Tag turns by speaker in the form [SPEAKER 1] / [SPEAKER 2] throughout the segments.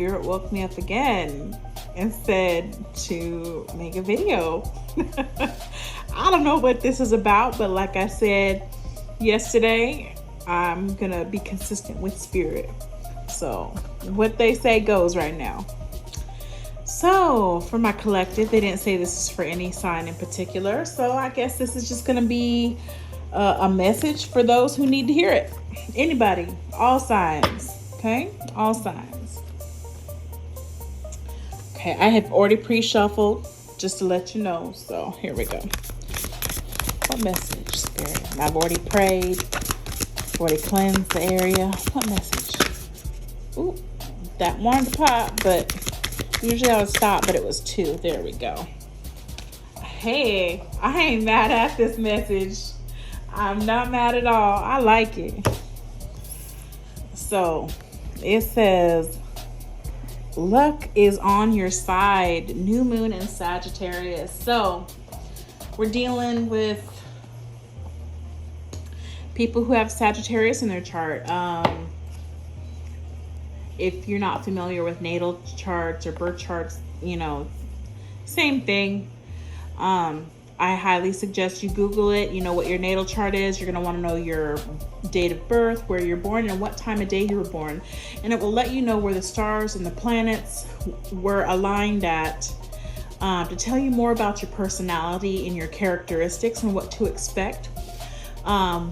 [SPEAKER 1] Spirit woke me up again and said to make a video. I don't know what this is about, but like I said yesterday, I'm gonna be consistent with Spirit. So what they say goes right now. So for my collective, they didn't say this is for any sign in particular. So I guess this is just gonna be a message for those who need to hear it. Anybody, all signs, okay? All signs. Okay, I have already pre-shuffled just to let you know. So here we go. What message, Spirit? And I've already prayed, already cleansed the area. What message? Ooh, that wanted to pop, but usually I would stop, but it was 2. There we go. Hey, I ain't mad at this message. I'm not mad at all. I like it. So it says, luck is on your side. New moon in Sagittarius. So we're dealing with people who have Sagittarius in their chart. If you're not familiar with natal charts or birth charts, you know, same thing. I highly suggest you Google it. You know what your natal chart is. You're going to want to know your date of birth, where you're born, and what time of day you were born. And it will let you know where the stars and the planets were aligned at, to tell you more about your personality and your characteristics and what to expect.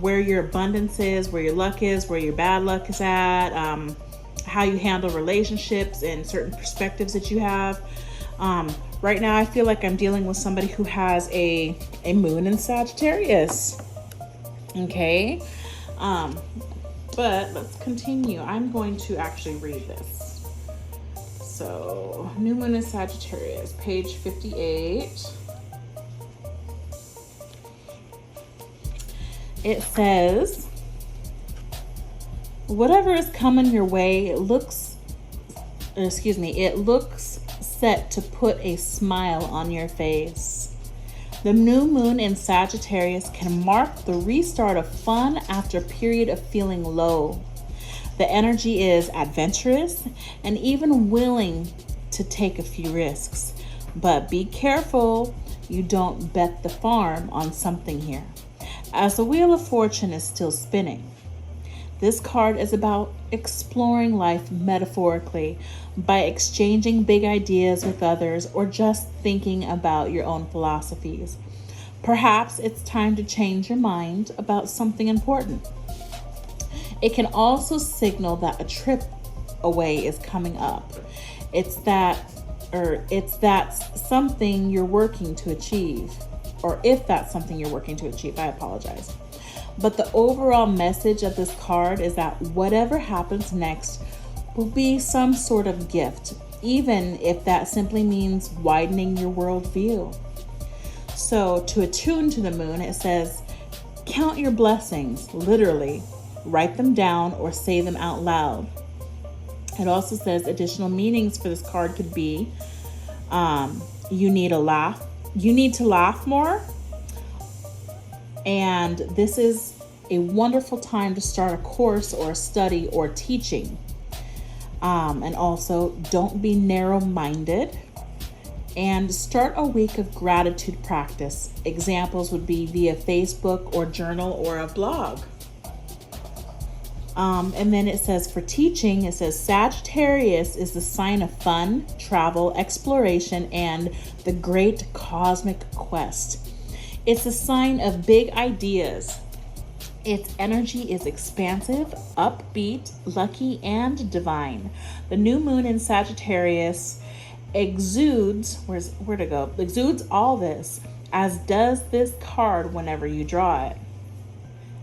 [SPEAKER 1] Where your abundance is, where your luck is, where your bad luck is at, how you handle relationships and certain perspectives that you have. Right now, I feel like I'm dealing with somebody who has a moon in Sagittarius. Okay. But let's continue. I'm going to actually read this. So, new moon in Sagittarius, page 58. It says, whatever is coming your way, it looks set to put a smile on your face. The new moon in Sagittarius can mark the restart of fun after a period of feeling low. The energy is adventurous and even willing to take a few risks. But be careful you don't bet the farm on something here, as the Wheel of Fortune is still spinning. This card is about exploring life metaphorically by exchanging big ideas with others or just thinking about your own philosophies. Perhaps it's time to change your mind about something important. It can also signal that a trip away is coming up. It's that something you're working to achieve, or if that's something you're working to achieve, I apologize. But the overall message of this card is that whatever happens next will be some sort of gift, even if that simply means widening your worldview. So to attune to the moon, it says, count your blessings, literally. Write them down or say them out loud. It also says additional meanings for this card could be, you need to laugh more. And this is a wonderful time to start a course or a study or teaching. And also, don't be narrow-minded. And start a week of gratitude practice. Examples would be via Facebook or journal or a blog. And then it says for teaching, it says Sagittarius is the sign of fun, travel, exploration, and the great cosmic quest. It's a sign of big ideas. Its energy is expansive, upbeat, lucky, and divine. The new moon in Sagittarius exudes all this, as does this card whenever you draw it.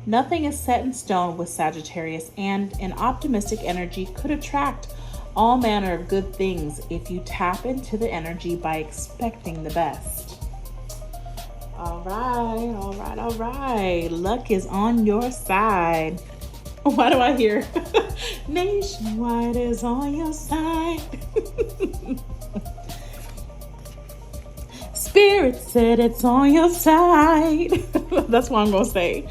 [SPEAKER 1] Nothing is set in stone with Sagittarius, and an optimistic energy could attract all manner of good things if you tap into the energy by expecting the best. All right. Luck is on your side. Why do I hear nationwide is on your side? Spirit said it's on your side. That's what I'm going to say.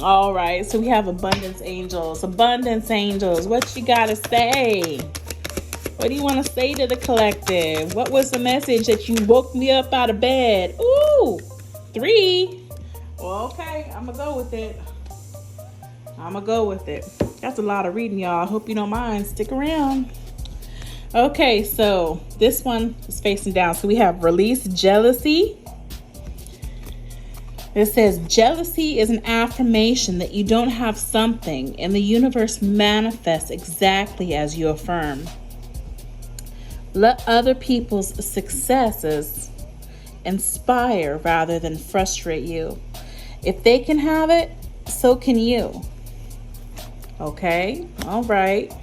[SPEAKER 1] All right. So we have abundance angels. What you got to say? What do you want to say to the collective? What was the message that you woke me up out of bed? Ooh, 3. Well, okay, I'm going to go with it. That's a lot of reading, y'all. I hope you don't mind. Stick around. Okay, so this one is facing down. So we have release jealousy. It says jealousy is an affirmation that you don't have something, and the universe manifests exactly as you affirm. Let other people's successes inspire rather than frustrate you. If they can have it, so can you. Okay, all right.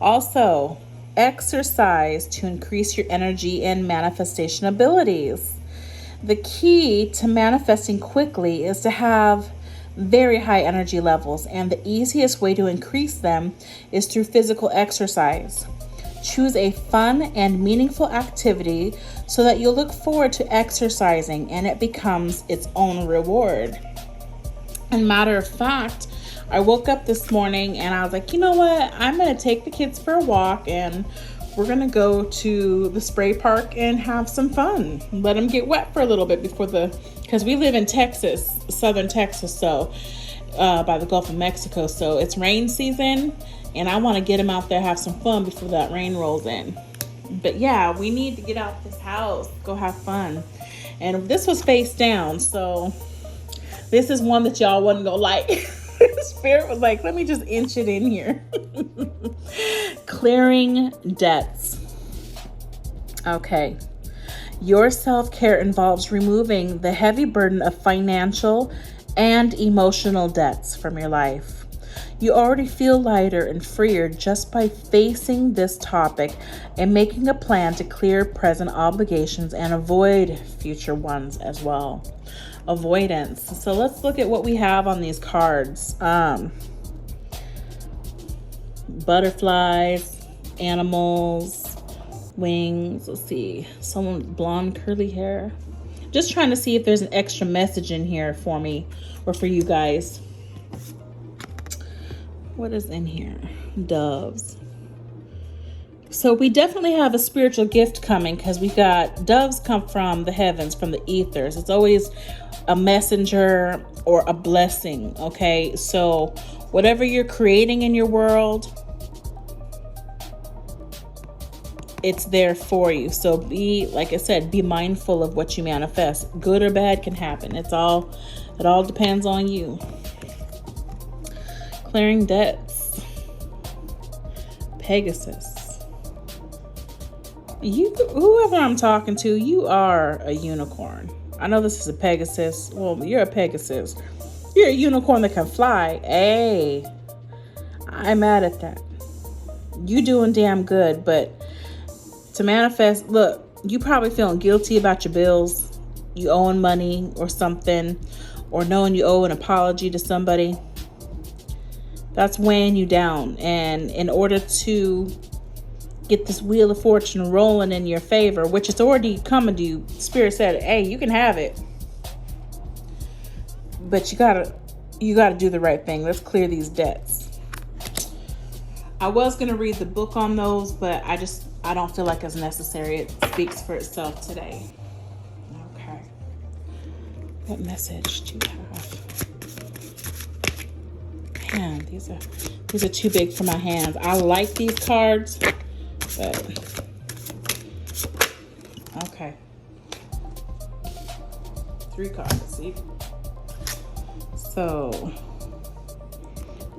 [SPEAKER 1] Also, exercise to increase your energy and manifestation abilities. The key to manifesting quickly is to have very high energy levels, and the easiest way to increase them is through physical exercise. Choose a fun and meaningful activity so that you'll look forward to exercising and it becomes its own reward. And matter of fact, I woke up this morning and I was like, you know what? I'm going to take the kids for a walk and we're going to go to the spray park and have some fun. Let them get wet for a little bit because we live in Texas, southern Texas, so by the Gulf of Mexico. So it's rain season and I want to get them out there, have some fun before that rain rolls in. But yeah, we need to get out this house, go have fun. And this was face down, so this is one that y'all wasn't gonna like. Spirit was like, let me just inch it in here. Clearing debts. Okay. Your self-care involves removing the heavy burden of financial and emotional debts from your life. You already feel lighter and freer just by facing this topic and making a plan to clear present obligations and avoid future ones as well. Avoidance. So let's look at what we have on these cards. Butterflies, animals, wings. Let's see. Someone with blonde curly hair. Just trying to see if there's an extra message in here for me or for you guys. What is in here? Doves. So we definitely have a spiritual gift coming because we got doves come from the heavens, from the ethers. It's always a messenger or a blessing, okay? So whatever you're creating in your world, it's there for you. So like I said, be mindful of what you manifest. Good or bad can happen. It all depends on you. Clearing debts. Pegasus. Whoever I'm talking to, you are a unicorn. I know this is a Pegasus. Well, you're a Pegasus. You're a unicorn that can fly. Hey, I'm mad at that. You doing damn good, but to manifest, look, you probably feeling guilty about your bills. You owing money or something, or knowing you owe an apology to somebody. That's weighing you down. And in order to get this wheel of fortune rolling in your favor, which is already coming to you, Spirit said, hey, you can have it. But you gotta do the right thing. Let's clear these debts. I was gonna read the book on those, but I don't feel like it's necessary. It speaks for itself today. Okay. What message do you have? Man, these are too big for my hands. I like these cards, but okay. 3 cards, see? So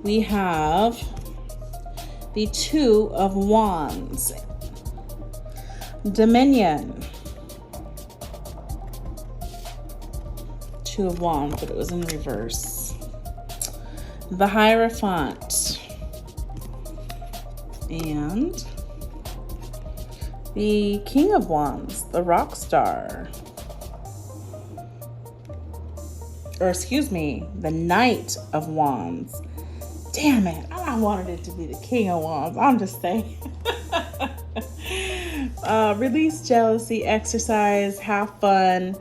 [SPEAKER 1] we have the 2 of Wands. Dominion. 2 of Wands, but it was in reverse. The Hierophant. And the King of Wands, the Rock Star. Or excuse me, the Knight of Wands. Damn it, I wanted it to be the King of Wands. I'm just saying. Release jealousy, exercise, have fun,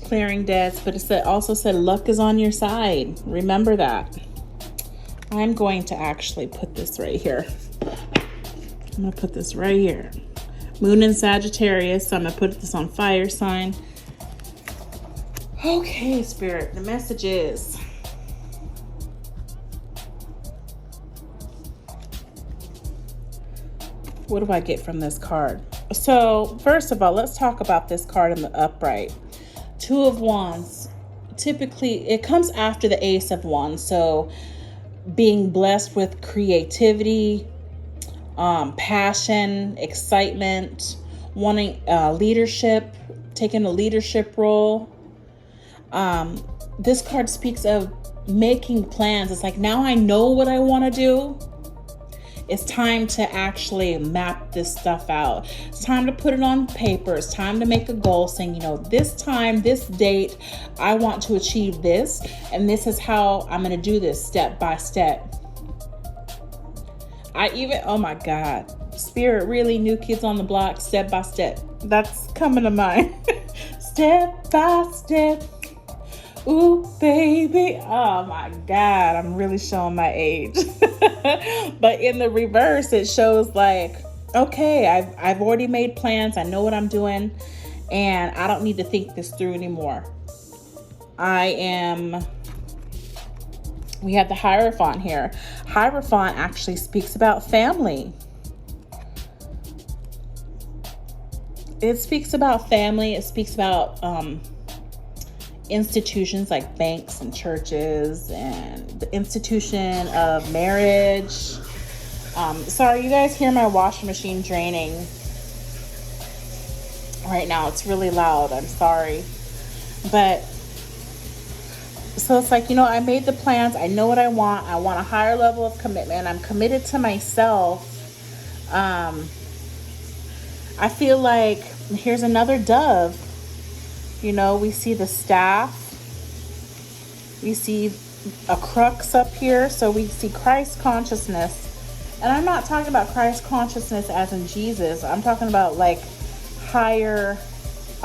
[SPEAKER 1] clearing debts. But it also said luck is on your side. Remember that. I'm going to actually put this right here. I'm going to put this right here. Moon in Sagittarius. So I'm going to put this on fire sign. Okay, Spirit. The message is, what do I get from this card? So first of all, let's talk about this card in the upright. Two of Wands. Typically, it comes after the Ace of Wands. So being blessed with creativity, passion, excitement, wanting leadership, taking a leadership role. This card speaks of making plans. It's like, now I know what I want to do. It's time to actually map this stuff out. It's time to put it on paper. It's time to make a goal saying, you know, this time, this date, I want to achieve this. And this is how I'm going to do this step by step. Oh my God, Spirit, really, New Kids on the Block, step by step. That's coming to mind. Step by step. Ooh, baby. Oh my God, I'm really showing my age. But in the reverse, it shows like, okay, I've already made plans. I know what I'm doing, and I don't need to think this through anymore. We have the Hierophant here. Hierophant actually speaks about family. It speaks about family. It speaks about institutions like banks and churches and the institution of marriage. Sorry, you guys hear my washing machine draining right now. It's really loud. I'm sorry. But so it's like, you know, I made the plans. I know what I want. I want a higher level of commitment. I'm committed to myself. I feel like here's another dove. You know, we see the staff. We see a crux up here. So we see Christ consciousness. And I'm not talking about Christ consciousness as in Jesus. I'm talking about like a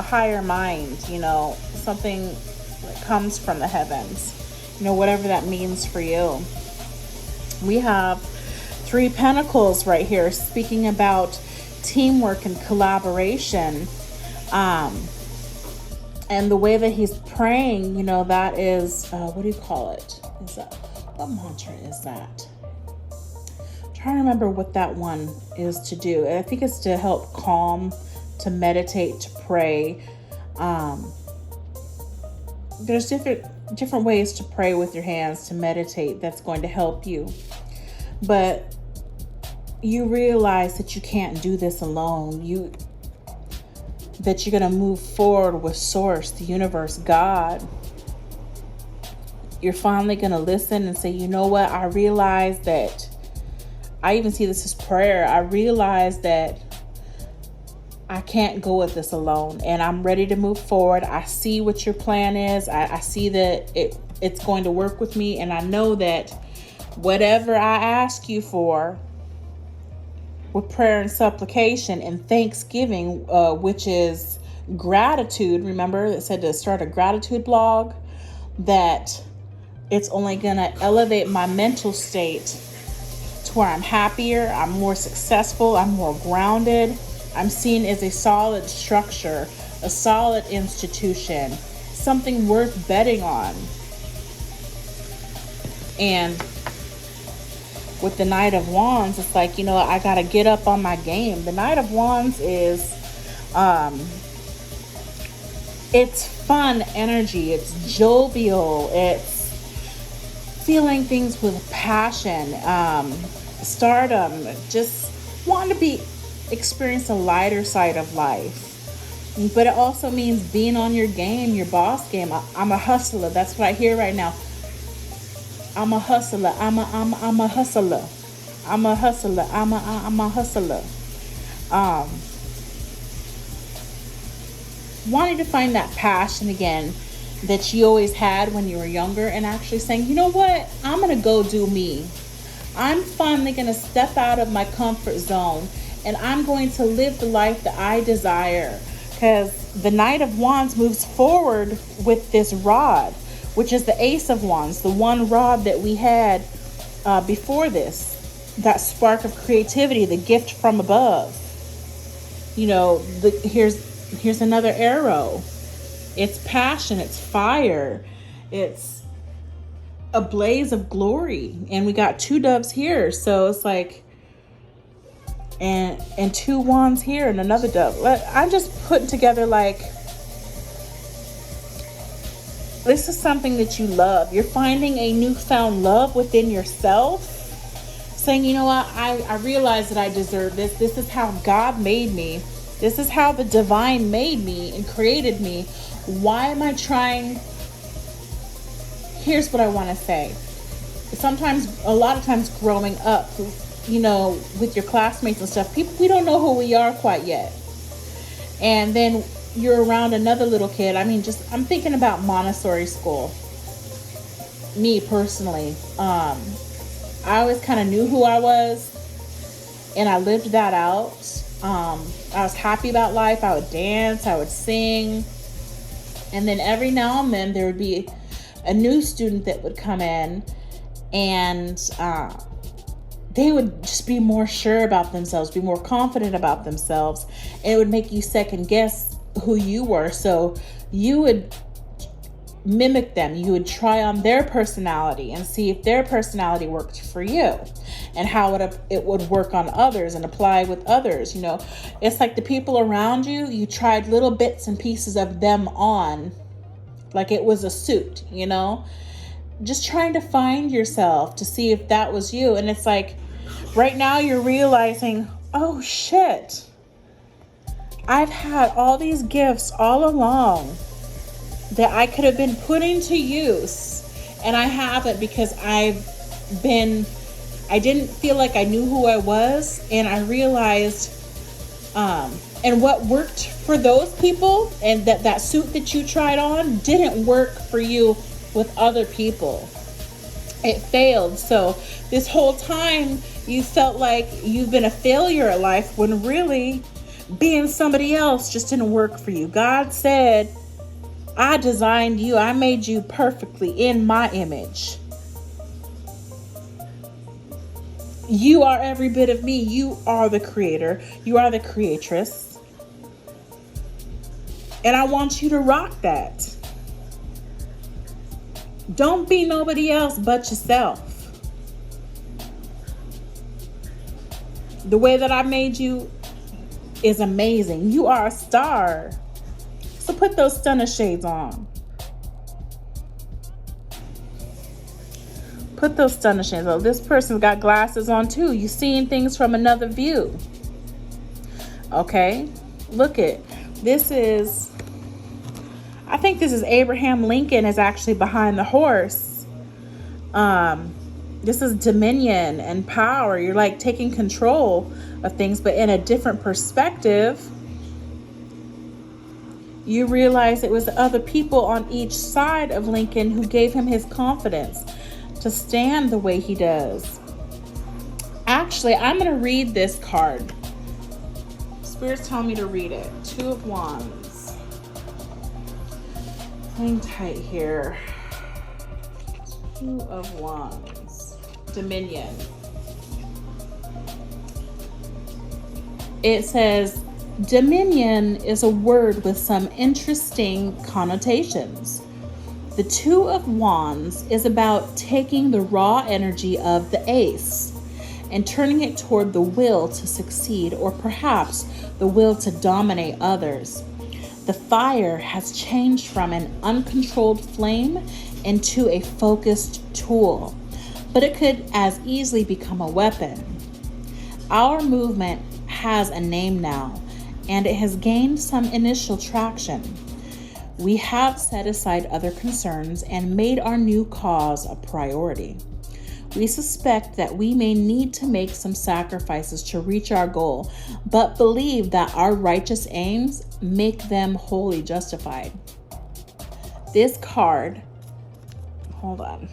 [SPEAKER 1] higher mind, you know, something that comes from the heavens, you know, whatever that means for you. We have 3 Pentacles right here, speaking about teamwork and collaboration. And the way that he's praying, you know, that is, what do you call it? What mantra is that? I'm trying to remember what that one is to do. And I think it's to help calm, to meditate, to pray. There's different ways to pray with your hands, to meditate. That's going to help you. But you realize that you can't do this alone. That you're going to move forward with Source, the universe, God. You're finally going to listen and say, you know what? I realize that, I even see this as prayer. I realize that I can't go with this alone, and I'm ready to move forward. I see what your plan is. I see that it's going to work with me. And I know that whatever I ask you for, with prayer and supplication and thanksgiving, which is gratitude. Remember, it said to start a gratitude blog, that it's only going to elevate my mental state to where I'm happier, I'm more successful, I'm more grounded. I'm seen as a solid structure, a solid institution, something worth betting on. And with the Knight of Wands, it's like, you know, I got to get up on my game. The Knight of Wands is, it's fun energy. It's jovial. It's feeling things with passion, stardom, just want to experience a lighter side of life. But it also means being on your game, your boss game. I'm a hustler. That's what I hear right now. I'm a hustler. I'm a hustler. I'm a hustler. I'm a hustler. Wanting to find that passion again that you always had when you were younger, and actually saying, you know what? I'm going to go do me. I'm finally going to step out of my comfort zone, and I'm going to live the life that I desire. Because the Knight of Wands moves forward with this rod, which is the Ace of Wands, the one rod that we had before this. that spark of creativity, the gift from above. You know, here's another arrow. It's passion, it's fire, it's a blaze of glory. And we got 2 doves here, so it's like, and 2 wands here and another dove. I'm just putting together like, this is something that you love. You're finding a newfound love within yourself, saying, you know what, I realize that I deserve this. This is how God made me. This is how the divine made me and created me. Why am I trying? Here's what I want to say. A lot of times growing up, you know, with your classmates and stuff, we don't know who we are quite yet. And then you're around another little kid. I mean, I'm thinking about Montessori school. Me personally, I always kind of knew who I was, and I lived that out. I was happy about life. I would dance, I would sing. And then every now and then there would be a new student that would come in, and they would just be more sure about themselves, be more confident about themselves. And it would make you second guess who you were. So you would mimic them. You would try on their personality and see if their personality worked for you, and how it would work on others and apply with others. You know, it's like the people around you, you tried little bits and pieces of them on, like it was a suit, you know, just trying to find yourself to see if that was you. And it's like, right now you're realizing, oh shit, I've had all these gifts all along that I could have been putting to use, and I haven't, because I didn't feel like I knew who I was. And I realized, and what worked for those people, and that suit that you tried on didn't work for you with other people. It failed. So this whole time you felt like you've been a failure at life, when really being somebody else just didn't work for you. God said, I designed you. I made you perfectly in my image. You are every bit of me. You are the creator. You are the creatress. And I want you to rock that. Don't be nobody else but yourself. The way that I made you is amazing. You are a star. So put those stunner shades on. Put those stunner shades on. This person's got glasses on too. You're seeing things from another view. Okay? Look it. I think this is Abraham Lincoln is actually behind the horse. This is dominion and power. You're like taking control of things, but in a different perspective. You realize it was other people on each side of Lincoln who gave him his confidence to stand the way he does. Actually, I'm going to read this card. Spirit's telling me to read it. 2 of Wands. Hang tight here. 2 of Wands. Dominion. It says, dominion is a word with some interesting connotations. The 2 of Wands is about taking the raw energy of the ace and turning it toward the will to succeed, or perhaps the will to dominate others. The fire has changed from an uncontrolled flame into a focused tool, but it could as easily become a weapon. Our movement has a name now, and it has gained some initial traction. We have set aside other concerns and made our new cause a priority. We suspect that we may need to make some sacrifices to reach our goal, but believe that our righteous aims make them wholly justified. This card, hold on.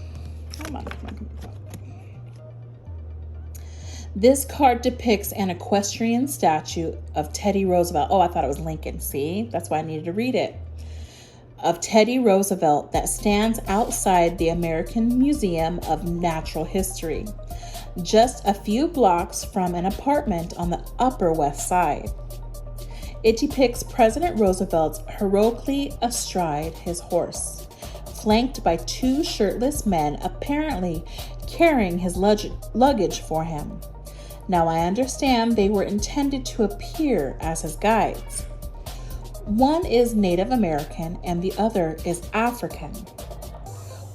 [SPEAKER 1] This card depicts an equestrian statue of Teddy Roosevelt. Oh, I thought it was Lincoln. See, that's why I needed to read it. Of Teddy Roosevelt that stands outside the American Museum of Natural History. just a few blocks from an apartment on the Upper West Side. It depicts President Roosevelt heroically astride his horse, flanked by two shirtless men apparently carrying his luggage for him. Now I understand they were intended to appear as his guides. One is Native American and the other is African.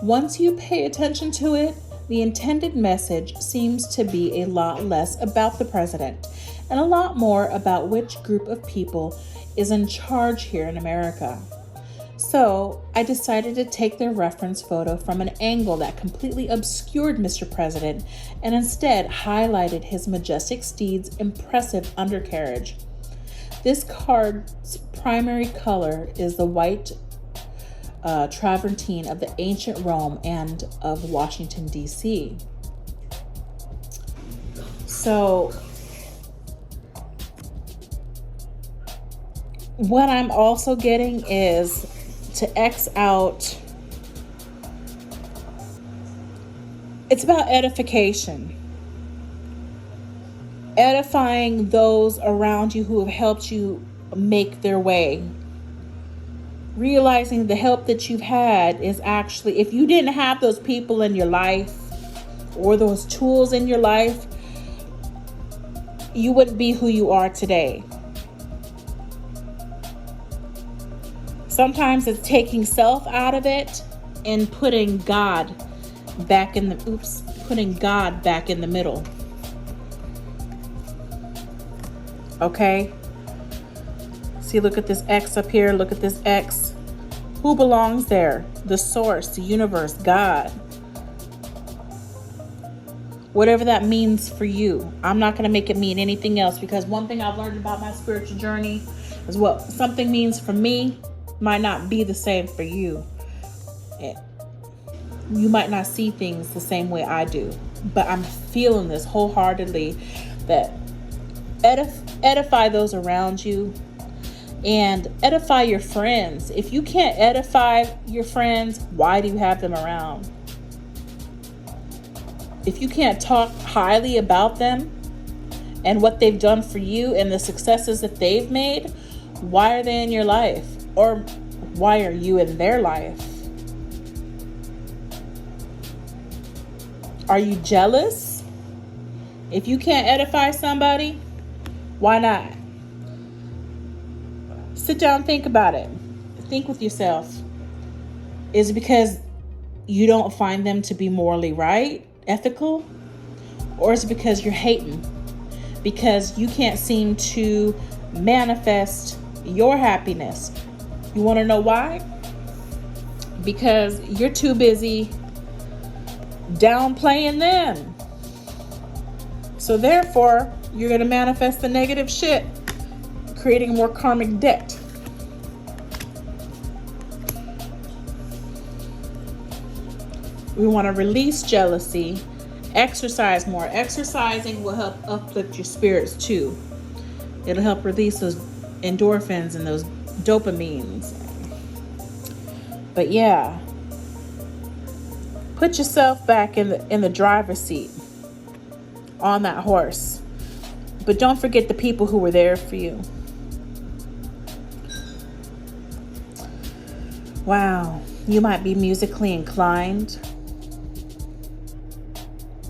[SPEAKER 1] Once you pay attention to it, the intended message seems to be a lot less about the president and a lot more about which group of people is in charge here in America. So I decided to take their reference photo from an angle that completely obscured Mr. President and instead highlighted his majestic steed's impressive undercarriage. This card's primary color is the white travertine of the ancient Rome and of Washington, D.C. So what I'm also getting is to X out. It's about edification. Edifying those around you who have helped you make their way. Realizing the help that you've had is actually, if you didn't have those people in your life or those tools in your life, you wouldn't be who you are today. Sometimes it's taking self out of it and putting God back in the middle. Okay? See, look at this X up here. Look at this X. Who belongs there? The source, the universe, God. Whatever that means for you. I'm not going to make it mean anything else, because one thing I've learned about my spiritual journey is what something means for me might not be the same for you. You might not see things the same way I do, but I'm feeling this wholeheartedly, that edify those around you and edify your friends. If you can't edify your friends, why do you have them around? If you can't talk highly about them and what they've done for you and the successes that they've made, why are they in your life? Or why are you in their life? Are you jealous? If you can't edify somebody, why not? Sit down, think about it. Think with yourself. Is it because you don't find them to be morally right, ethical? Or is it because you're hating? Because you can't seem to manifest your happiness? You want to know why? Because you're too busy downplaying them. So therefore, you're going to manifest the negative shit, creating more karmic debt. We want to release jealousy, exercise more. Exercising will help uplift your spirits too. It'll help release those endorphins and those dopamines. But yeah, put yourself back in the driver's seat on that horse. But don't forget the people who were there for you. Wow, you might be musically inclined.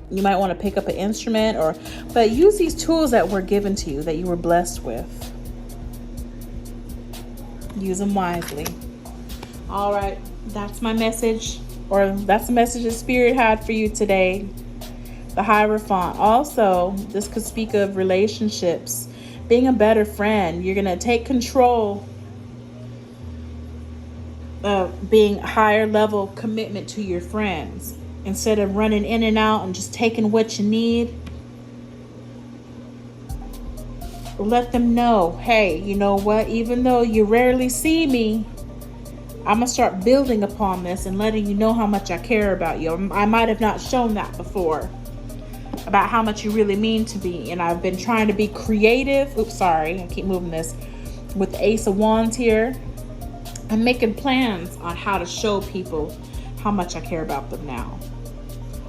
[SPEAKER 1] You might want to pick up an instrument, but use these tools that were given to you, that you were blessed with. Use them wisely. All right, that's my message, or that's the message the Spirit had for you today. The Hierophant. Also, this could speak of relationships, being a better friend. You're going to take control of being higher level commitment to your friends. Instead of running in and out and just taking what you need, let them know, hey, you know what? Even though you rarely see me, I'm going to start building upon this and letting you know how much I care about you. I might have not shown that before, about how much you really mean to me. And I've been trying to be creative. Oops, sorry. I keep moving this. With the Ace of Wands here, I'm making plans on how to show people how much I care about them now.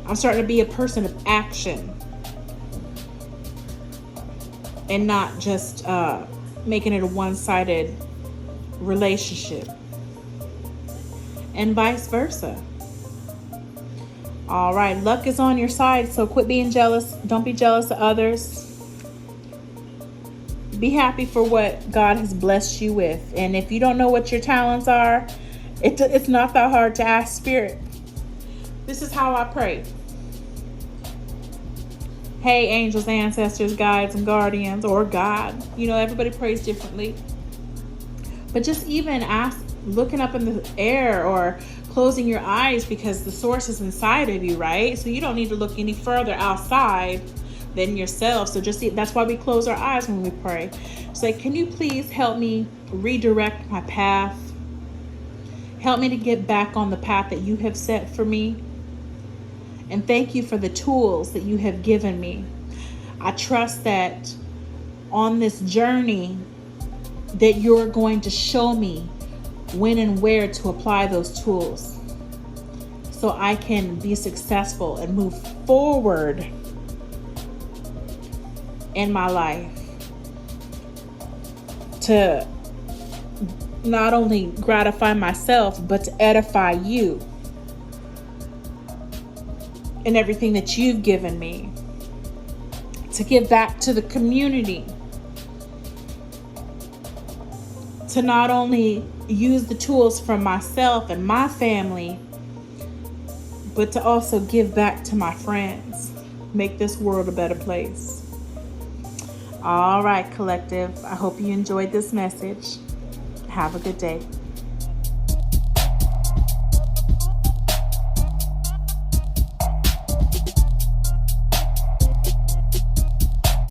[SPEAKER 1] I'm starting to be a person of action. and not just making it a one-sided relationship, and vice versa. All right, luck is on your side, so quit being jealous. Don't be jealous of others. Be happy for what God has blessed you with. And if you don't know what your talents are, it's not that hard to ask Spirit. This is how I pray. Hey, angels, ancestors, guides, and guardians, or God. You know, everybody prays differently. But just even looking up in the air or closing your eyes, because the source is inside of you, right? So you don't need to look any further outside than yourself. So just see, that's why we close our eyes when we pray. So can you please help me redirect my path? Help me to get back on the path that you have set for me. And thank you for the tools that you have given me. I trust that on this journey that you're going to show me when and where to apply those tools so I can be successful and move forward in my life to not only gratify myself, but to edify you and everything that you've given me, to give back to the community, to not only use the tools from myself and my family, but to also give back to my friends, make this world a better place. All right, collective, I hope you enjoyed this message. Have a good day.